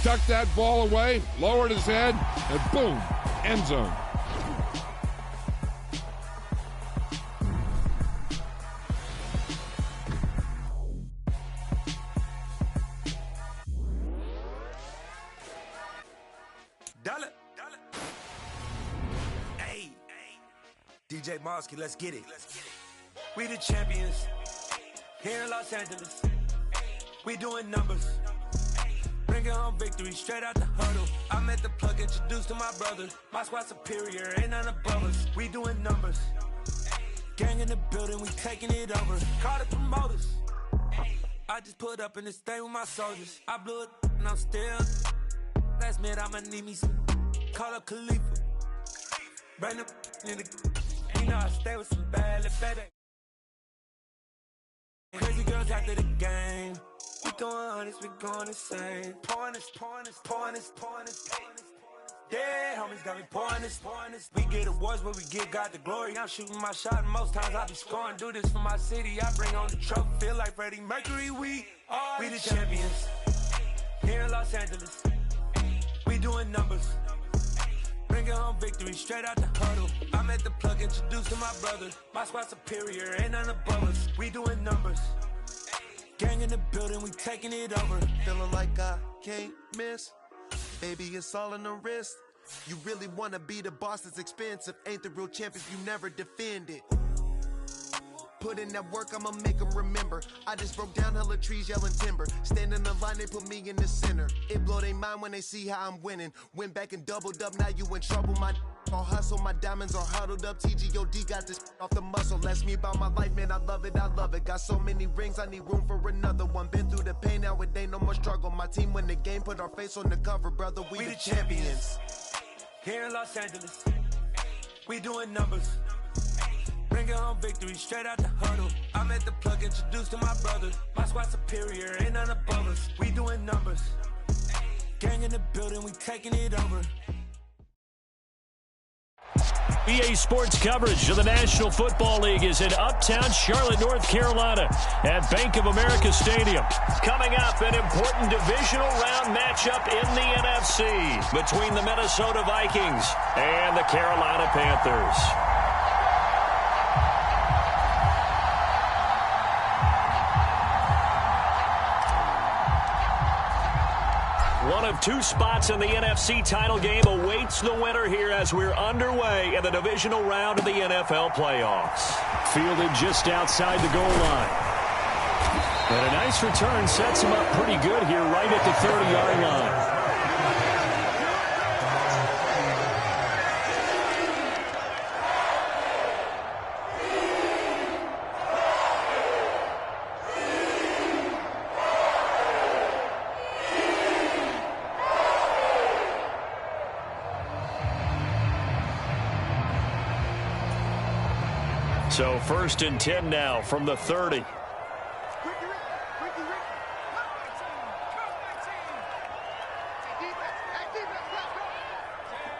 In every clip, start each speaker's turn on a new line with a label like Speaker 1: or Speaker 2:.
Speaker 1: tucked that ball away, lowered his head, and boom, end zone.
Speaker 2: Hey, DJ Mosky, let's get it. We the champions here in Los Angeles. We doing numbers. Bringing home victory straight out the huddle. I'm at the plug, introduced to my brother. My squad superior, ain't none above us. We doing numbers. Gang in the building, we taking it over. Call the promoters. I just put up in this thing with my soldiers. I blew it and I'm still. Last minute I'ma need me some. Call up Khalifa. Bring them in the. You know I stay with some bad little baby. Crazy girls after the game. We going honest, we going insane. Pouring this. Yeah, homies got me pouring this. We get awards, but we give God the glory. I'm shooting my shot, and most times I be scoring. Do this for my city, I bring on the trophy. Feel like Freddie Mercury, we the champions. Here in Los Angeles, we doing numbers. Bringing home victory straight out the huddle. I'm at the plug, introduced to my brother. My squad superior, ain't none above us. We doing numbers. Gang in the building, we taking it over.
Speaker 3: Feeling like I can't miss. Baby, it's all in the wrist. You really wanna be the boss, it's expensive. Ain't the real champ if you never defend it. Put in that work, I'ma make them remember. I just broke down hella trees, yelling timber. Stand in the line, they put me in the center. It blow their mind when they see how I'm winning. Went back and doubled up, now you in trouble. My all hustle, my diamonds are huddled up. TGOD got this off the muscle. That's me about my life, man, I love it. Got so many rings, I need room for another one. Been through the pain, now it ain't no more struggle. My team win the game, put our face on the cover, brother. We the champions.
Speaker 2: Here in Los Angeles, we doing numbers. Bringing home victory straight out the huddle. I'm at the plug, introduced to my brother. My squad superior, ain't none above us. We doing numbers. Gang in the building, we taking it over.
Speaker 4: EA Sports coverage of the National Football League is in Uptown Charlotte, North Carolina at Bank of America Stadium. Coming up, an important divisional round matchup in the NFC between the Minnesota Vikings and the Carolina Panthers. One of two spots in the NFC title game awaits the winner here as we're underway in the divisional round of the NFL playoffs. Fielded just outside the goal line. And a nice return sets him up pretty good here right at the 30-yard line. So 1st and 10 now from the 30.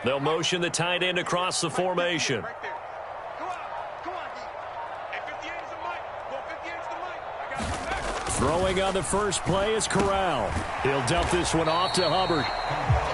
Speaker 4: They'll motion the tight end across the formation. Throwing on the first play is Corral. He'll dump this one off to Hubbard.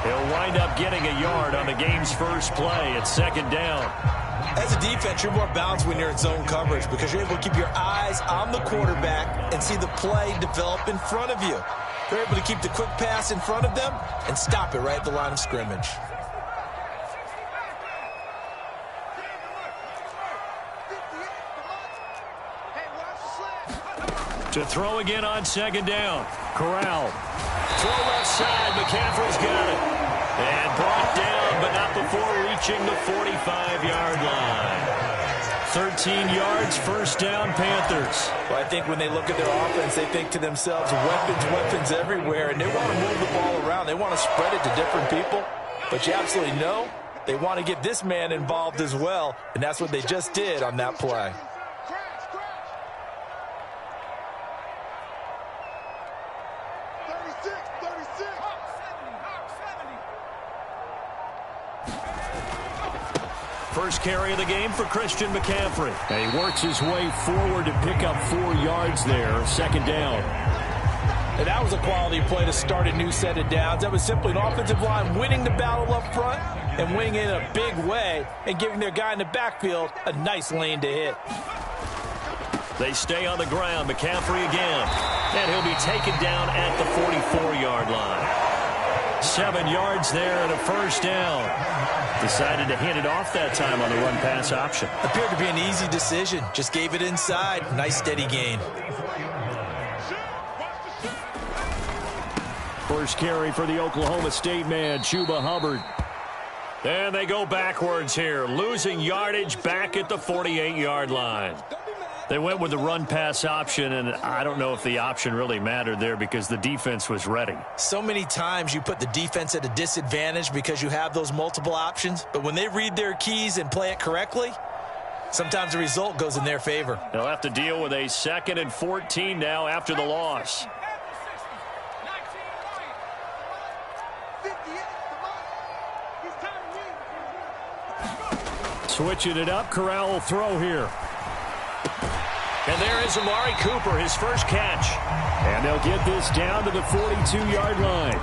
Speaker 4: He'll wind up getting a yard on the game's first play at 2nd down.
Speaker 5: As a defense, you're more balanced when you're in zone coverage because you're able to keep your eyes on the quarterback and see the play develop in front of you. You're able to keep the quick pass in front of them and stop it right at the line of scrimmage.
Speaker 4: To throw again on 2nd down. Corral. Throw left side. McCaffrey's got it. And brought down, but not before reaching the 45-yard line. 13 yards, 1st down, Panthers.
Speaker 5: Well, I think when they look at their offense, they think to themselves, weapons everywhere, and they want to move the ball around. They want to spread it to different people. But you absolutely know they want to get this man involved as well, and that's what they just did on that play.
Speaker 4: First carry of the game for Christian McCaffrey. And he works his way forward to pick up 4 yards there. 2nd down.
Speaker 5: And that was a quality play to start a new set of downs. That was simply an offensive line winning the battle up front and winning it in a big way and giving their guy in the backfield a nice lane to hit.
Speaker 4: They stay on the ground. McCaffrey again. And he'll be taken down at the 44-yard line. 7 yards there and a first down. Decided to hand it off that time on the run-pass option.
Speaker 5: Appeared to be an easy decision. Just gave it inside. Nice steady gain.
Speaker 4: First carry for the Oklahoma State man, Chuba Hubbard. And they go backwards here, losing yardage back at the 48-yard line. They went with the run-pass option, and I don't know if the option really mattered there because the defense was ready.
Speaker 5: So many times you put the defense at a disadvantage because you have those multiple options, but when they read their keys and play it correctly, sometimes the result goes in their favor.
Speaker 4: They'll have to deal with a 2nd and 14 now after the loss. Switching it up, Corral will throw here. And there is Amari Cooper, his first catch. And they'll get this down to the 42-yard line.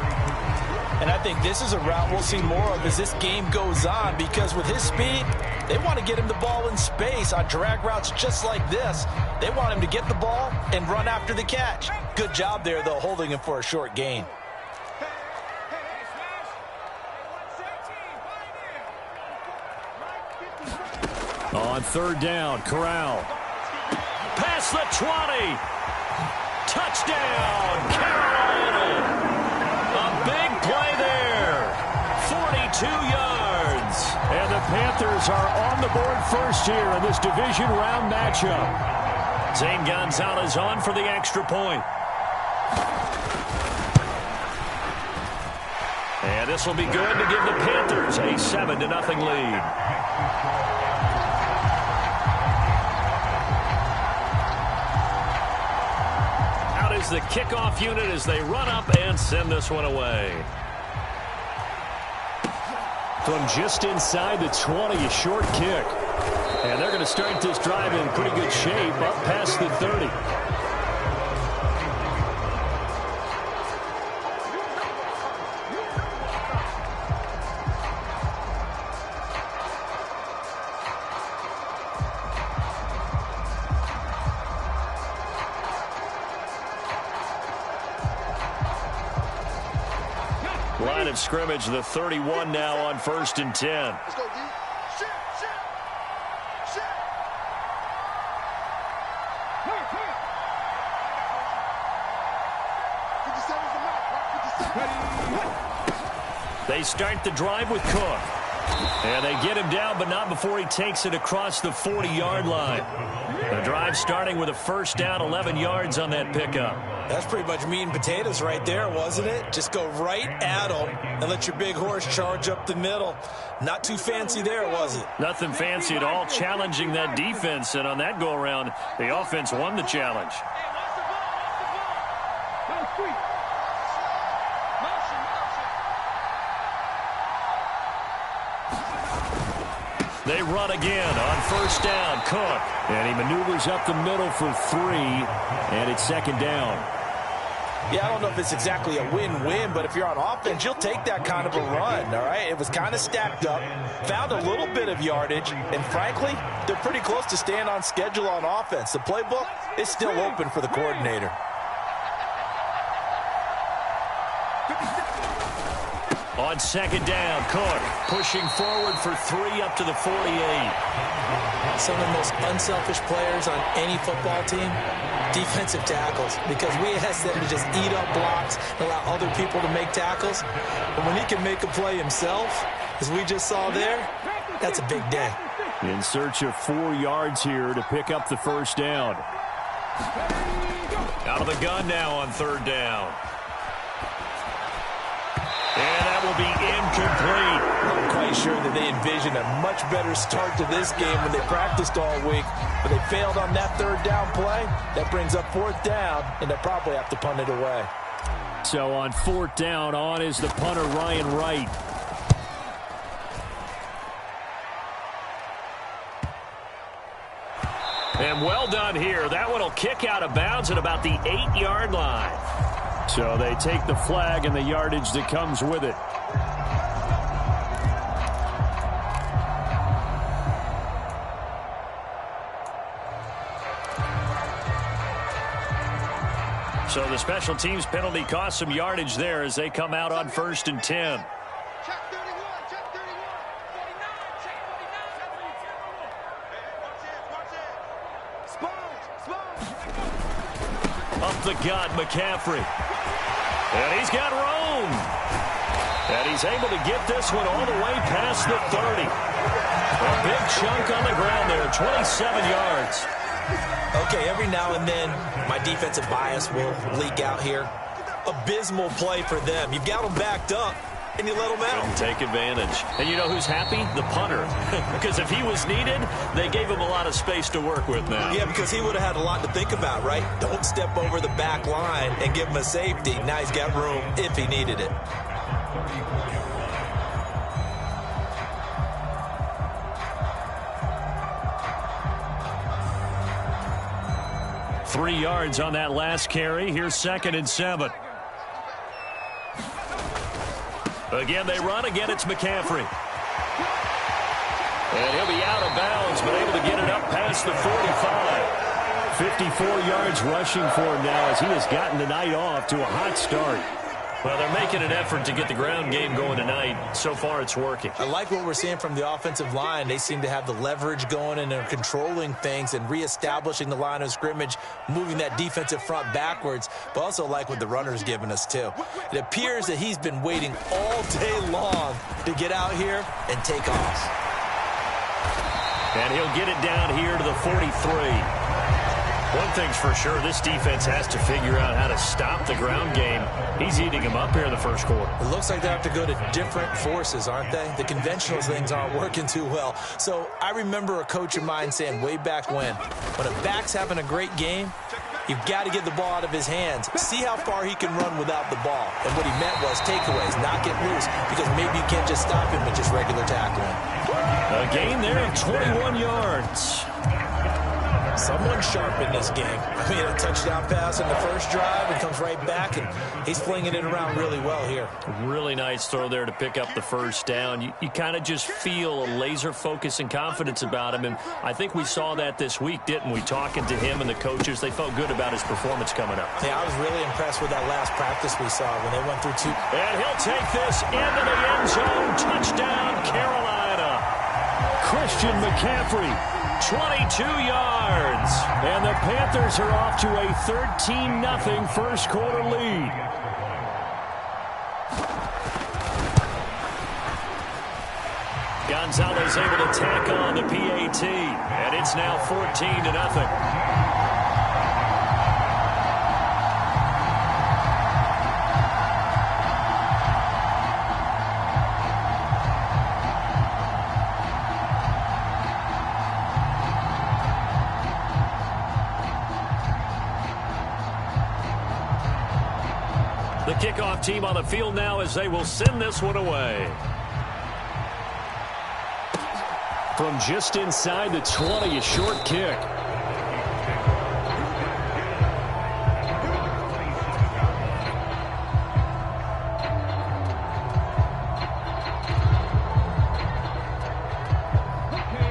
Speaker 5: And I think this is a route we'll see more of as this game goes on, because with his speed, they want to get him the ball in space on drag routes just like this. They want him to get the ball and run after the catch. Good job there, though, holding him for a short gain.
Speaker 4: On 3rd down, Corral. Past the 20. Touchdown, Carolina. A big play there. 42 yards. And the Panthers are on the board first here in this division round matchup. Zane Gonzalez on for the extra point. And this will be good to give the Panthers a 7-0 lead. Is the kickoff unit as they run up and send this one away. From just inside the 20, a short kick. And they're going to start this drive in pretty good shape up past the 30. Line of scrimmage, the 31 now on 1st and 10.
Speaker 6: Let's go, D. Shit.
Speaker 4: They start the drive with Cook. And they get him down, but not before he takes it across the 40-yard line. The drive starting with a first down, 11 yards on that pickup.
Speaker 5: That's pretty much meat and potatoes right there, wasn't it? Just go right at them and let your big horse charge up the middle. Not too fancy there, was it?
Speaker 4: Nothing fancy at all, challenging that defense. And on that go-around, the offense won the challenge. They run again on first down. Cook. And he maneuvers up the middle for 3. And it's 2nd down.
Speaker 5: Yeah, I don't know if it's exactly a win-win, but if you're on offense, you'll take that kind of a run, all right? It was kind of stacked up, found a little bit of yardage, and frankly, they're pretty close to staying on schedule on offense. The playbook is still open for the coordinator.
Speaker 4: On 2nd down, Cook pushing forward for 3 up to the 48.
Speaker 5: Some of the most unselfish players on any football team, defensive tackles, because we ask them to just eat up blocks and allow other people to make tackles. But when he can make a play himself, as we just saw there, that's a big day.
Speaker 4: In search of 4 yards here to pick up the first down. Out of the gun now on 3rd down. And that will be incomplete.
Speaker 5: I'm quite sure that they envisioned a much better start to this game when they practiced all week, but they failed on that 3rd down play. That brings up 4th down, and they'll probably have to punt it away.
Speaker 4: So on 4th down, on is the punter, Ryan Wright. And well done here. That one will kick out of bounds at about the 8-yard line. So they take the flag and the yardage that comes with it. So the special teams penalty cost some yardage there as they come out on 1st and 10. Up the gut, McCaffrey. And he's got room. And he's able to get this one all the way past the 30. A big chunk on the ground there, 27 yards.
Speaker 5: Okay, every now and then, my defensive bias will leak out here. Abysmal play for them. You've got them backed up, and you let them out.
Speaker 4: Couldn't take advantage. And you know who's happy? The punter. Because if he was needed, they gave him a lot of space to work with now.
Speaker 5: Yeah, because he would have had a lot to think about, right? Don't step over the back line and give him a safety. Now he's got room if he needed it.
Speaker 4: Three yards on that last carry. Here's 2nd and 7. Again, they run. Again, it's McCaffrey. And he'll be out of bounds, but able to get it up past the 45. 54 yards rushing for him now as he has gotten the night off to a hot start. Well, they're making an effort to get the ground game going tonight. So far, it's working.
Speaker 5: I like what we're seeing from the offensive line. They seem to have the leverage going, and they're controlling things and reestablishing the line of scrimmage, moving that defensive front backwards, but also like what the runner's giving us, too. It appears that he's been waiting all day long to get out here and take off.
Speaker 4: And he'll get it down here to the 43. One thing's for sure, this defense has to figure out how to stop the ground game. He's eating them up here in the first quarter.
Speaker 5: It looks like they have to go to different forces, aren't they? The conventional things aren't working too well. So I remember a coach of mine saying way back when a back's having a great game, you've got to get the ball out of his hands. See how far he can run without the ball. And what he meant was takeaways, not get loose, because maybe you can't just stop him with just regular tackling.
Speaker 4: A gain there of 21 yards.
Speaker 5: Someone sharp in this game. I mean, a touchdown pass in the first drive and comes right back, and he's flinging it around really well here.
Speaker 4: Really nice throw there to pick up the first down. You kind of just feel a laser focus and confidence about him, and I think we saw that this week, didn't we? Talking to him and the coaches, they felt good about his performance coming up.
Speaker 5: Yeah, I was really impressed with that last practice we saw when they went through two.
Speaker 4: And he'll take this into the end zone. Touchdown, Carolina. Christian McCaffrey, 22 yards. And the Panthers are off to a 13-0 first quarter lead. Gonzalez able to tack on the PAT. And it's now 14-0. The kickoff team on the field now as they will send this one away. From just inside the 20, a short kick.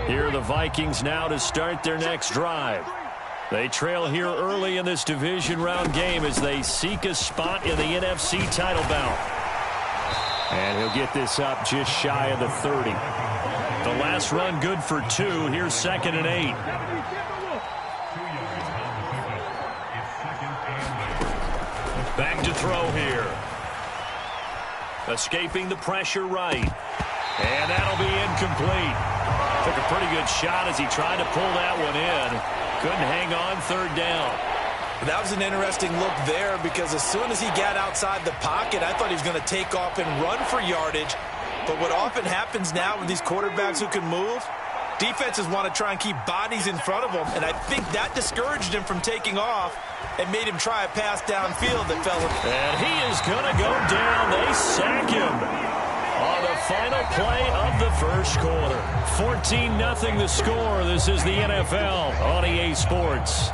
Speaker 4: Here are the Vikings now to start their next drive. They trail here early in this division round game as they seek a spot in the NFC title bout. And he'll get this up just shy of the 30. The last run good for 2. Here's 2nd and 8. Back to throw here. Escaping the pressure right. And that'll be incomplete. Took a pretty good shot as he tried to pull that one in. Couldn't hang on, 3rd down.
Speaker 5: That was an interesting look there because as soon as he got outside the pocket, I thought he was going to take off and run for yardage. But what often happens now with these quarterbacks who can move, defenses want to try and keep bodies in front of them. And I think that discouraged him from taking off and made him try a pass downfield that fell.
Speaker 4: And he is going to go down. They sack him on the final play of the first quarter. 14-0 the score. This is the NFL on EA Sports.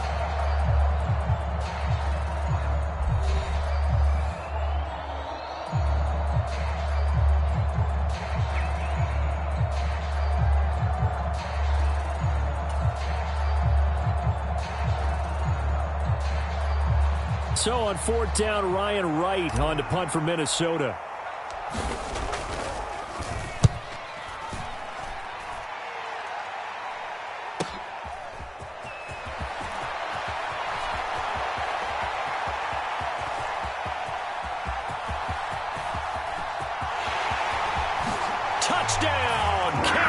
Speaker 4: So on fourth down, Ryan Wright on to punt for Minnesota. Touchdown,